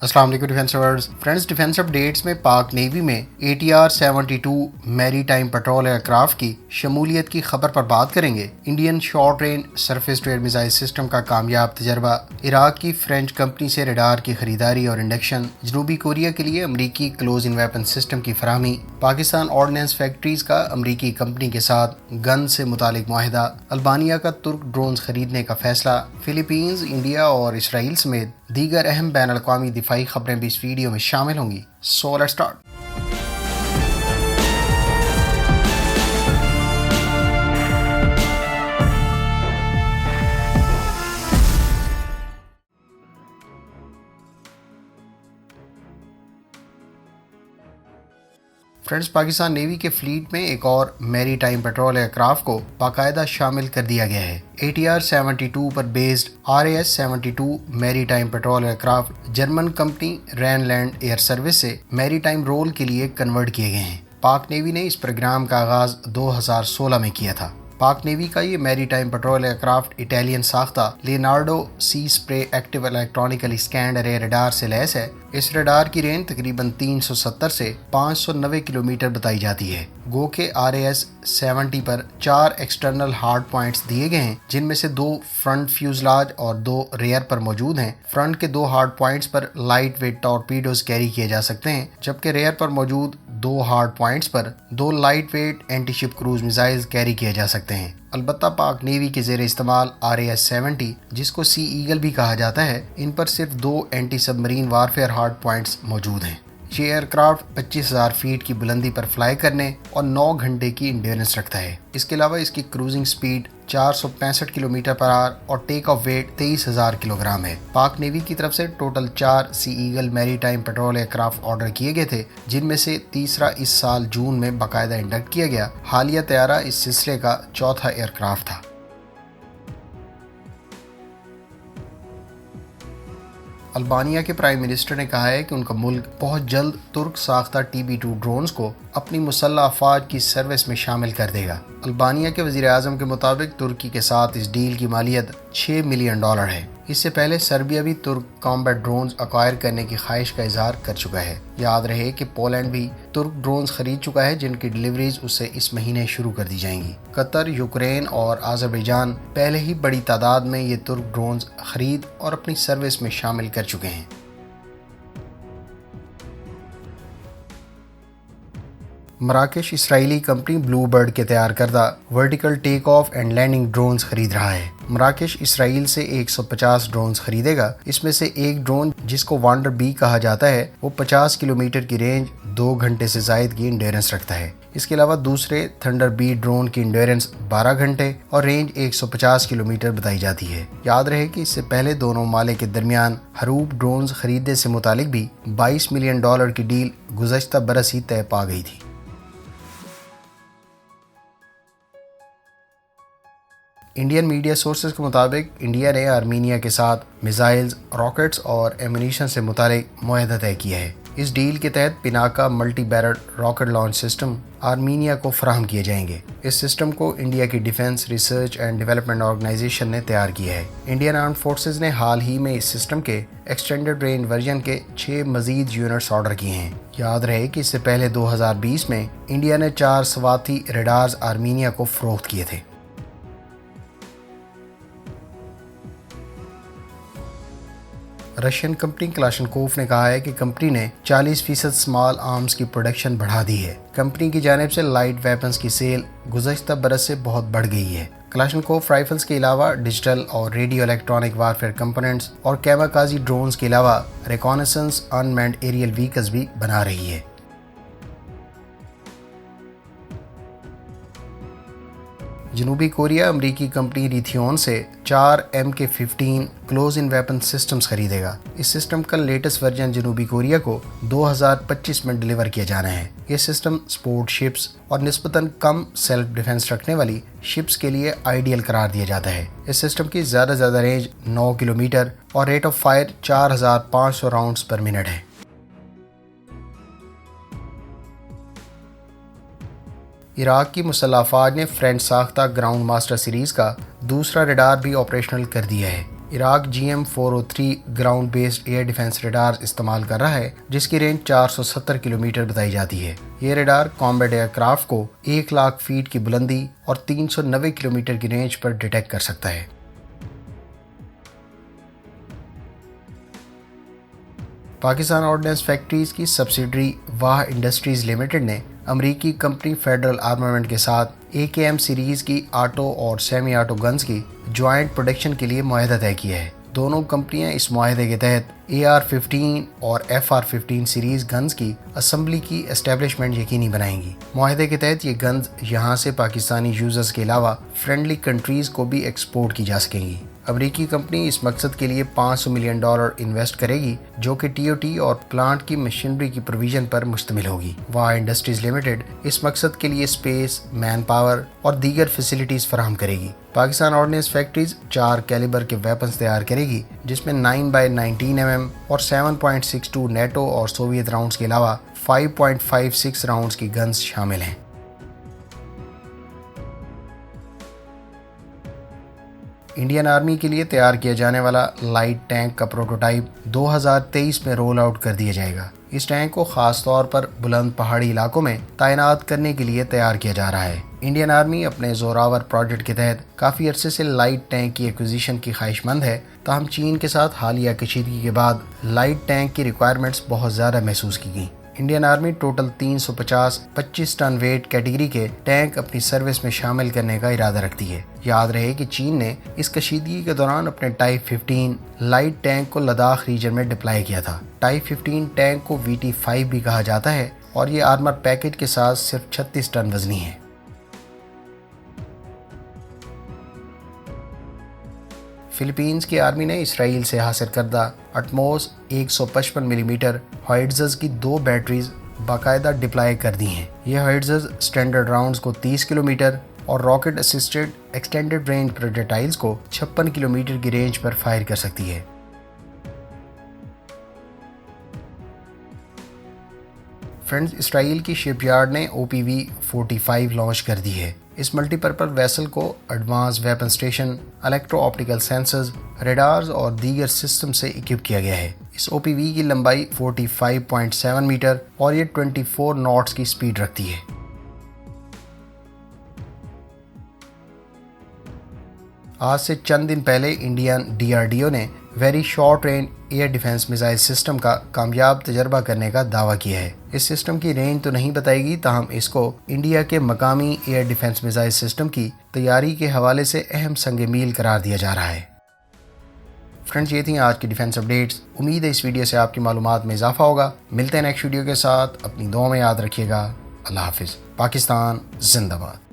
السلام علیکم defence lovers friends, defence updates میں پاک نیوی میں ATR-72 میری ٹائم پیٹرول ایئر کرافٹ کی شمولیت کی خبر پر بات کریں گے۔ Indian short range surface to air missile system کا کامیاب تجربہ، عراق کی فرینچ کمپنی سے ریڈار کی خریداری اور انڈکشن، جنوبی کوریا کے لیے امریکی کلوز ان ویپن سسٹم کی فراہمی، پاکستان آرڈنینس فیکٹریز کا امریکی کمپنی کے ساتھ گن سے متعلق معاہدہ، البانیہ کا ترک ڈرونز خریدنے کا فیصلہ، فلپینز، انڈیا اور اسرائیل سمیت دیگر اہم بین الاقوامی دفاعی خبریں بھی اس ویڈیو میں شامل ہوں گی۔ So let's start. Friends, Pakistan navy کے فلیٹ میں ایک اور میری ٹائم پیٹرول ایئر کرافٹ کو باقاعدہ شامل کر دیا گیا ہے۔ ATR-72 پر based RAS-72 maritime patrol aircraft German company Rheinland air service سے میری ٹائم رول کے لیے کنورٹ کیے گئے ہیں۔ پاک نیوی نے اس پروگرام کا آغاز 2016 میں کیا تھا۔ پاک نیوی کا یہ maritime patrol aircraft Italian ساختہ Leonardo Seaspray active electronically scanned array radar سے لیس ہے۔ اس ریڈار کی رینج تقریباً 370 سے 590 کلومیٹر بتائی جاتی ہے۔ گو کہ RAS-70 پر 4 ایکسٹرنل ہارڈ پوائنٹس دیے گئے ہیں، جن میں سے 2 فرنٹ فیوزلاج اور 2 ریئر پر موجود ہیں۔ فرنٹ کے 2 ہارڈ پوائنٹس پر لائٹ ویٹ ٹورپیڈوز کیری کیے جا سکتے ہیں، جبکہ ریئر پر موجود 2 ہارڈ پوائنٹس پر 2 لائٹ ویٹ اینٹی شپ کروز میزائلز کیری کیے جا سکتے ہیں۔ البتہ پاک نیوی کے زیر استعمال RAS-70، جس کو سی ایگل بھی کہا جاتا ہے، ان پر صرف 2 اینٹی سب مرین وارفیئر ہارڈ پوائنٹس موجود ہیں۔ یہ ایئر کرافٹ 25,000 فیٹ کی بلندی پر فلائی کرنے اور 9 گھنٹے کی انڈیورنس رکھتا ہے۔ اس کے علاوہ اس کی کروزنگ سپیڈ 465 کلومیٹر پر آور اور ٹیک آف ویٹ 23,000 کلوگرام ہے۔ پاک نیوی کی طرف سے total 4 sea eagle maritime patrol aircraft order کیے گئے تھے، جن میں سے تیسرا اس سال جون میں باقاعدہ انڈکٹ کیا گیا۔ حالیہ طیارہ اس سلسلے کا چوتھا ایئر کرافٹ تھا۔ البانیہ کے پرائم منسٹر نے کہا ہے کہ ان کا ملک بہت جلد ترک ساختہ TB2 ڈرونز کو اپنی مسلح افواج کی سروس میں شامل کر دے گا۔ البانیہ کے وزیر اعظم کے مطابق ترکی کے ساتھ اس ڈیل کی مالیت $6 ملین ہے۔ اس سے پہلے سربیا بھی ترک کامبیٹ ڈرونز ایکوائر کرنے کی خواہش کا اظہار کر چکا ہے۔ یاد رہے کہ پولینڈ بھی ترک ڈرونز خرید چکا ہے، جن کی ڈیلیوریز اسے اس مہینے شروع کر دی جائیں گی۔ قطر، یوکرین اور آذربائیجان پہلے ہی بڑی تعداد میں یہ ترک ڈرونز خرید اور اپنی سروس میں شامل کر چکے ہیں۔ مراکش اسرائیلی کمپنی بلو برڈ کے تیار کردہ vertical take of and landing drones خرید رہا ہے۔ مراکش اسرائیل سے 150 ڈرونز خریدے گا۔ اس میں سے ایک ڈرون، جس کو وانڈر بی کہا جاتا ہے، وہ 50 کلومیٹر کی رینج 2 گھنٹے سے زائد کی انڈیورنس رکھتا ہے۔ اس کے علاوہ دوسرے تھنڈر بی ڈرون کی انڈیورنس 12 گھنٹے اور رینج 150 کلومیٹر بتائی جاتی ہے۔ یاد رہے کہ اس سے پہلے دونوں ممالک کے درمیان حروب ڈرونز خریدنے سے متعلق بھی $22 ملین کی ڈیل گزشتہ برس ہی طے پا گئی تھی۔ انڈین میڈیا سورسز کے مطابق انڈیا نے آرمینیا کے ساتھ میزائلز، راکٹس اور ایمونیشن سے متعلق معاہدہ طے کیا ہے۔ اس ڈیل کے تحت Pinaka multi barrel rocket launch system Armenia کو فراہم کیے جائیں گے۔ اس سسٹم کو انڈیا کی defence research and development organisation نے تیار کیا ہے۔ انڈین آرمڈ فورسز نے حال ہی میں اس سسٹم کے ایکسٹینڈڈ رینج ورژن کے 6 مزید یونٹس آرڈر کیے ہیں۔ یاد رہے کہ اس سے پہلے 2020 میں انڈیا نے 4 سواتی ریڈارز آرمینیا کو فروخت کیے تھے۔ رشین کمپنی کلاشنکوف نے کہا ہے کہ کمپنی نے 40% سمال آرمز کی پروڈکشن بڑھا دی ہے۔ کمپنی کی جانب سے لائٹ ویپنز کی سیل گزشتہ برس سے بہت بڑھ گئی ہے۔ کلاشنکوف رائفلز کے علاوہ ڈیجیٹل اور ریڈیو الیکٹرانک وارفیئر کمپوننٹس اور کیماکازی ڈرونز کے علاوہ ریکانیسنس ان مینڈ ایریل وہیکلز بھی بنا رہی ہے۔ جنوبی کوریا امریکی کمپنی ریتھیون سے 4 MK-15 کلوز ان ویپن سسٹمز خریدے گا۔ اس سسٹم کا لیٹسٹ ورژن جنوبی کوریا کو 2025 میں ڈیلیور کیا جانا ہے۔ یہ سسٹم سپورٹ شپس اور نسبتاً کم سیلف ڈیفنس رکھنے والی شپس کے لیے آئیڈیل قرار دیا جاتا ہے۔ اس سسٹم کی زیادہ رینج 9 کلومیٹر اور rate of fire 4500 rounds per minute ہے۔ عراق کی مسلح افواج نے فرینچ ساختہ گراؤنڈ ماسٹر سیریز کا دوسرا ریڈار بھی آپریشنل کر دیا ہے۔ Iraq GM403 ground based air defence radar استعمال کر رہا ہے جس کی رینج 470 کلومیٹر بتائی جاتی ہے۔ یہ ریڈار کامبیٹ ایئر کرافٹ کو 1,00,000 فیٹ کی بلندی اور 390 کلومیٹر کی رینج پر ڈیٹیکٹ کر سکتا ہے۔ پاکستان آرڈننس فیکٹریز کی سبسیڈری واہ انڈسٹریز لمیٹڈ نے امریکی کمپنی فیڈرل آرمامنٹ کے ساتھ AKM سیریز کی آٹو اور سیمی آٹو گنز کی جوائنٹ پروڈکشن کے لیے معاہدہ طے کیا ہے۔ دونوں کمپنیاں اس معاہدے کے تحت AR-15 اور FR-15 سیریز گنز کی اسمبلی کی اسٹیبلشمنٹ یقینی بنائیں گی۔ معاہدے کے تحت یہ گنز یہاں سے پاکستانی یوزرز کے علاوہ فرینڈلی کنٹریز کو بھی ایکسپورٹ کی جا سکیں گی۔ امریکی کمپنی اس مقصد کے لیے $500 ملین انویسٹ کرے گی جو کہ TOT اور پلانٹ کی مشینری کی پروویژن پر مشتمل ہوگی۔ واہ انڈسٹریز لمیٹڈ اس مقصد کے لیے اسپیس، مین پاور اور دیگر فیسلٹیز فراہم کرے گی۔ پاکستان آرڈننس فیکٹریز 4 کیلیبر کے ویپنز تیار کرے گی جس میں 9x19 mm اور 7.62 نیٹو اور سوویت راؤنڈز کے علاوہ 5.56 راؤنڈز کی گنز شامل ہیں۔ انڈین آرمی کے لیے تیار کیا جانے والا لائٹ ٹینک کا پروٹوٹائپ 2023 میں رول آؤٹ کر دیا جائے گا۔ اس ٹینک کو خاص طور پر بلند پہاڑی علاقوں میں تعینات کرنے کے لیے تیار کیا جا رہا ہے۔ انڈین آرمی اپنے زوراور پروجیکٹ کے تحت کافی عرصے سے لائٹ ٹینک کی ایکوزیشن کی خواہش مند ہے، تاہم چین کے ساتھ حالیہ کشیدگی کے بعد لائٹ ٹینک کی ریکوائرمنٹس بہت زیادہ محسوس کی گئیں۔ Indian army total 350 25 ton weight category کے ٹینک اپنی سروس میں شامل کرنے کا ارادہ رکھتی ہے۔ یاد رہے کہ چین نے اس کشیدگی کے دوران اپنے ٹائپ 15 لائٹ ٹینک کو لداخ ریجن میں ڈپلائی کیا تھا۔ ٹائپ 15 ٹینک کو VT-5 بھی کہا جاتا ہے اور یہ آرمر پیکج کے ساتھ صرف 36 ٹن وزنی ہے۔ فلپینز کی آرمی نے اسرائیل سے حاصل کردہ اٹموس 155 ملی میٹر ہوائٹزرز کی 2 بیٹریز باقاعدہ ڈپلائی کر دی ہیں۔ یہ ہوائٹزرز سٹینڈرڈ راؤنڈز کو 30 کلومیٹر اور راکٹ اسسٹڈ ایکسٹینڈڈ رینج پروجیکٹائلز کو 56 کلومیٹر کی رینج پر فائر کر سکتی ہے۔ فرینڈز، اسرائیل کی شپ یارڈ نے OPV-45 لانچ کر دی ہے۔ اس ملٹی پرپز ویسل کو advance weapon station, electro optical sensors, radars اور دیگر سسٹم سے اکوپ کیا گیا ہے۔ اس OPV کی لمبائی 45.7 میٹر اور یہ 24 ناٹس کی سپیڈ رکھتی ہے۔ آج سے چند دن پہلے انڈین DRDO نے very short range air defence missile system کا کامیاب تجربہ کرنے کا دعویٰ کیا ہے۔ اس سسٹم کی رینج تو نہیں بتائی گئی، تاہم اس کو انڈیا کے مقامی ایئر ڈیفنس میزائل سسٹم کی تیاری کے حوالے سے اہم سنگ میل قرار دیا جا رہا ہے۔ فرینڈز، یہ تھیں آج کی ڈیفنس اپڈیٹس۔ امید ہے اس ویڈیو سے آپ کی معلومات میں اضافہ ہوگا۔ ملتے ہیں نیکسٹ ویڈیو کے ساتھ، اپنی دعا میں یاد رکھیے گا۔ اللہ حافظ۔ پاکستان زندہ باد۔